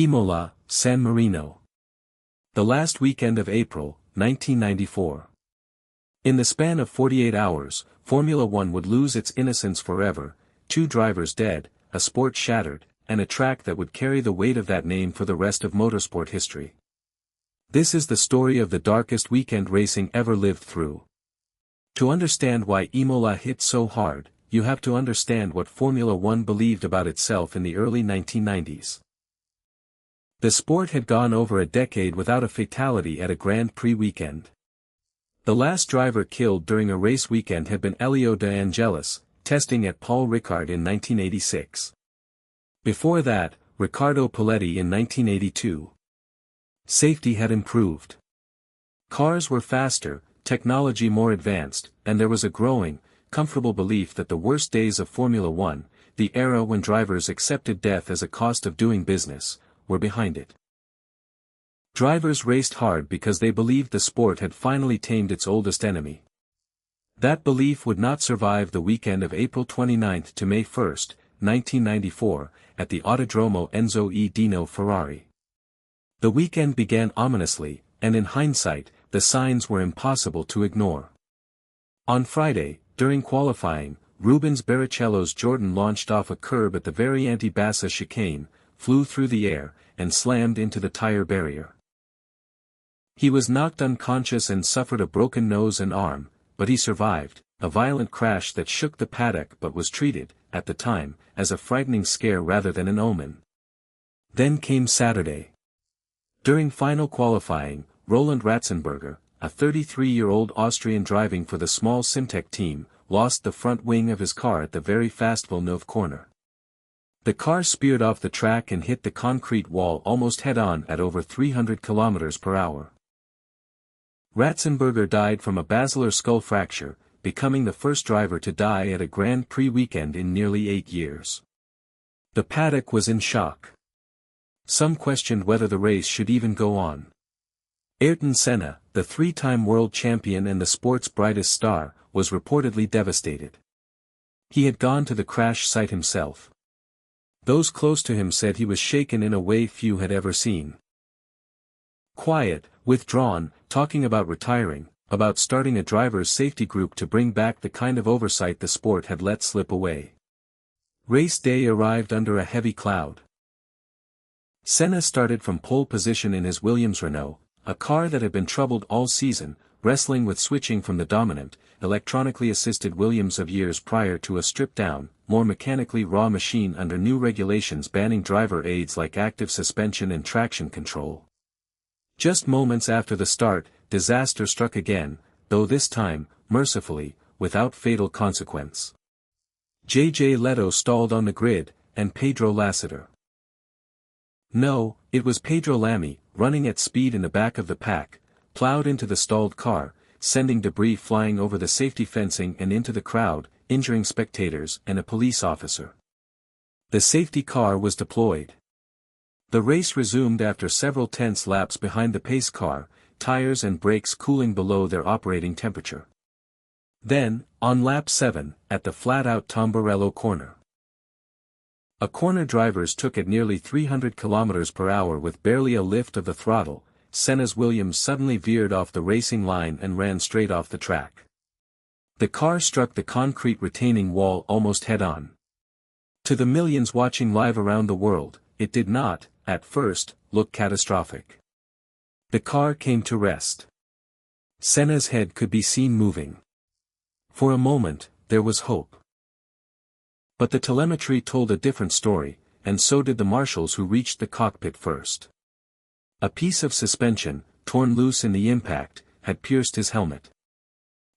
Imola, San Marino. The last weekend of April, 1994. In the span of 48 hours, Formula One would lose its innocence forever, 2 drivers dead, a sport shattered, and a track that would carry the weight of that name for the rest of motorsport history. This is the story of the darkest weekend racing ever lived through. To understand why Imola hit so hard, you have to understand what Formula One believed about itself in the early 1990s. The sport had gone over a decade without a fatality at a Grand Prix weekend. The last driver killed during a race weekend had been Elio De Angelis, testing at Paul Ricard in 1986. Before that, Riccardo Paletti in 1982. Safety had improved. Cars were faster, technology more advanced, and there was a growing, comfortable belief that the worst days of Formula One, the era when drivers accepted death as a cost of doing business, were behind it. Drivers raced hard because they believed the sport had finally tamed its oldest enemy. That belief would not survive the weekend of April 29 to May 1, 1994, at the Autodromo Enzo E. Dino Ferrari. The weekend began ominously, and in hindsight, the signs were impossible to ignore. On Friday, during qualifying, Rubens Barrichello's Jordan launched off a curb at the Variante Bassa chicane, flew through the air, and slammed into the tire barrier. He was knocked unconscious and suffered a broken nose and arm, but he survived, a violent crash that shook the paddock but was treated, at the time, as a frightening scare rather than an omen. Then came Saturday. During final qualifying, Roland Ratzenberger, a 33-year-old Austrian driving for the small Simtek team, lost the front wing of his car at the very fast Villeneuve corner. The car speared off the track and hit the concrete wall almost head-on at over 300 km per hour. Ratzenberger died from a basilar skull fracture, becoming the first driver to die at a Grand Prix weekend in nearly 8 years. The paddock was in shock. Some questioned whether the race should even go on. Ayrton Senna, the 3-time world champion and the sport's brightest star, was reportedly devastated. He had gone to the crash site himself. Those close to him said he was shaken in a way few had ever seen. Quiet, withdrawn, talking about retiring, about starting a driver's safety group to bring back the kind of oversight the sport had let slip away. Race day arrived under a heavy cloud. Senna started from pole position in his Williams Renault, a car that had been troubled all season, wrestling with switching from the dominant, electronically assisted Williams of years prior to a stripped-down, more mechanically raw machine under new regulations banning driver aids like active suspension and traction control. Just moments after the start, disaster struck again, though this time, mercifully, without fatal consequence. J.J. Leto stalled on the grid, and Pedro Lassiter. No, it was Pedro Lamy, running at speed in the back of the pack, plowed into the stalled car, sending debris flying over the safety fencing and into the crowd, injuring spectators and a police officer. The safety car was deployed. The race resumed after several tense laps behind the pace car, tires and brakes cooling below their operating temperature. Then, on lap 7, at the flat-out Tamburello corner. A corner drivers took at nearly 300 km per hour with barely a lift of the throttle, Senna's Williams suddenly veered off the racing line and ran straight off the track. The car struck the concrete retaining wall almost head-on. To the millions watching live around the world, it did not, at first, look catastrophic. The car came to rest. Senna's head could be seen moving. For a moment, there was hope. But the telemetry told a different story, and so did the marshals who reached the cockpit first. A piece of suspension, torn loose in the impact, had pierced his helmet.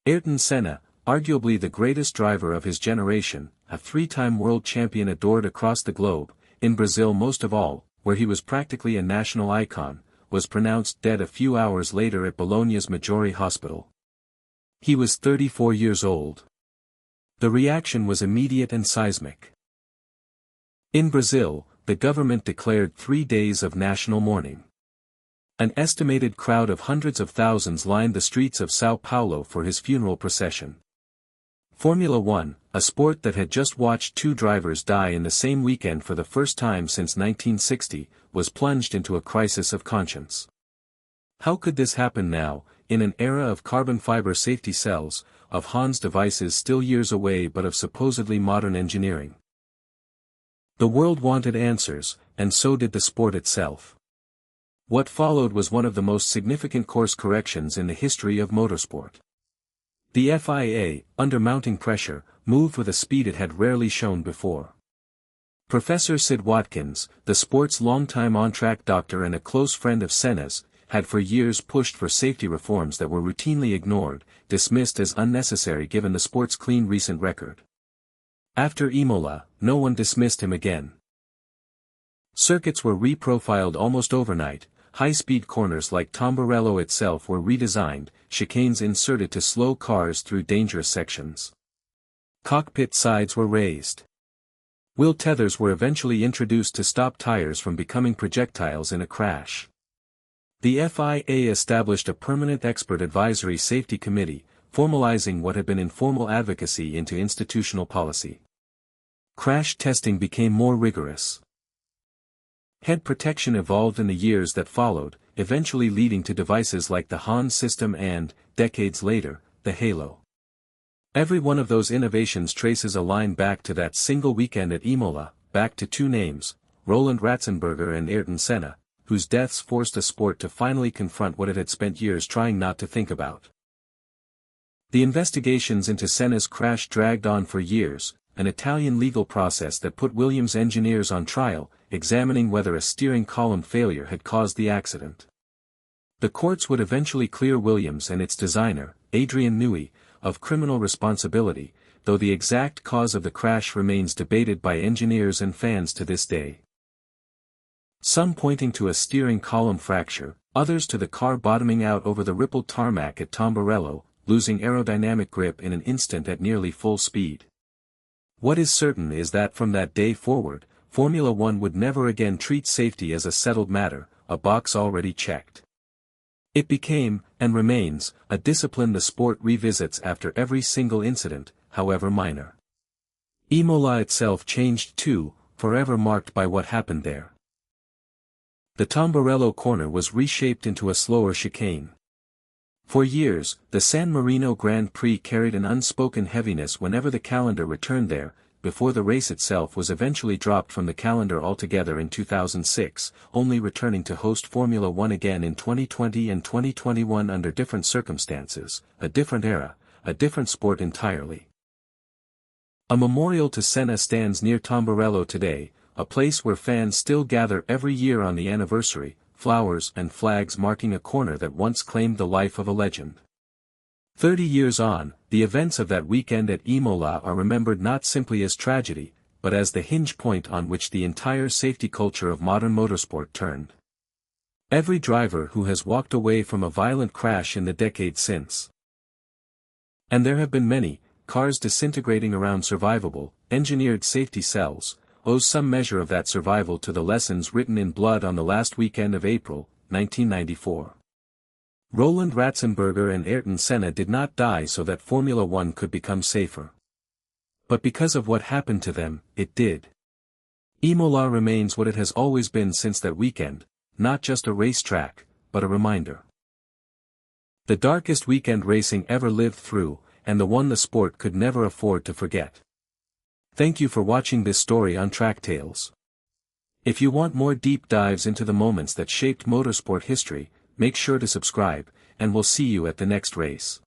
Ayrton Senna, arguably the greatest driver of his generation, a 3-time world champion adored across the globe, in Brazil most of all, where he was practically a national icon, was pronounced dead a few hours later at Bologna's Maggiore Hospital. He was 34 years old. The reaction was immediate and seismic. In Brazil, the government declared 3 days of national mourning. An estimated crowd of hundreds of thousands lined the streets of São Paulo for his funeral procession. Formula One, a sport that had just watched two drivers die in the same weekend for the first time since 1960, was plunged into a crisis of conscience. How could this happen now, in an era of carbon fiber safety cells, of Hans devices still years away but of supposedly modern engineering? The world wanted answers, and so did the sport itself. What followed was one of the most significant course corrections in the history of motorsport. The FIA, under mounting pressure, moved with a speed it had rarely shown before. Professor Sid Watkins, the sport's longtime on-track doctor and a close friend of Senna's, had for years pushed for safety reforms that were routinely ignored, dismissed as unnecessary given the sport's clean recent record. After Imola, no one dismissed him again. Circuits were reprofiled almost overnight, high-speed corners like Tamburello itself were redesigned, chicanes inserted to slow cars through dangerous sections. Cockpit sides were raised. Wheel tethers were eventually introduced to stop tires from becoming projectiles in a crash. The FIA established a permanent expert advisory safety committee, formalizing what had been informal advocacy into institutional policy. Crash testing became more rigorous. Head protection evolved in the years that followed, eventually leading to devices like the Hans system and, decades later, the Halo. Every one of those innovations traces a line back to that single weekend at Imola, back to two names, Roland Ratzenberger and Ayrton Senna, whose deaths forced a sport to finally confront what it had spent years trying not to think about. The investigations into Senna's crash dragged on for years, an Italian legal process that put Williams engineers on trial, examining whether a steering column failure had caused the accident. The courts would eventually clear Williams and its designer, Adrian Newey, of criminal responsibility, though the exact cause of the crash remains debated by engineers and fans to this day. Some pointing to a steering column fracture, others to the car bottoming out over the rippled tarmac at Tamburello, losing aerodynamic grip in an instant at nearly full speed. What is certain is that from that day forward, Formula One would never again treat safety as a settled matter, a box already checked. It became, and remains, a discipline the sport revisits after every single incident, however minor. Imola itself changed too, forever marked by what happened there. The Tamburello corner was reshaped into a slower chicane. For years, the San Marino Grand Prix carried an unspoken heaviness whenever the calendar returned there, before the race itself was eventually dropped from the calendar altogether in 2006, only returning to host Formula One again in 2020 and 2021 under different circumstances, a different era, a different sport entirely. A memorial to Senna stands near Tamburello today, a place where fans still gather every year on the anniversary, flowers and flags marking a corner that once claimed the life of a legend. 30 years on, the events of that weekend at Imola are remembered not simply as tragedy, but as the hinge point on which the entire safety culture of modern motorsport turned. Every driver who has walked away from a violent crash in the decade since. And there have been many, cars disintegrating around survivable, engineered safety cells, owes some measure of that survival to the lessons written in blood on the last weekend of April, 1994. Roland Ratzenberger and Ayrton Senna did not die so that Formula One could become safer. But because of what happened to them, it did. Imola remains what it has always been since that weekend, not just a racetrack, but a reminder. The darkest weekend racing ever lived through, and the one the sport could never afford to forget. Thank you for watching this story on TrackTales. If you want more deep dives into the moments that shaped motorsport history, make sure to subscribe, and we'll see you at the next race.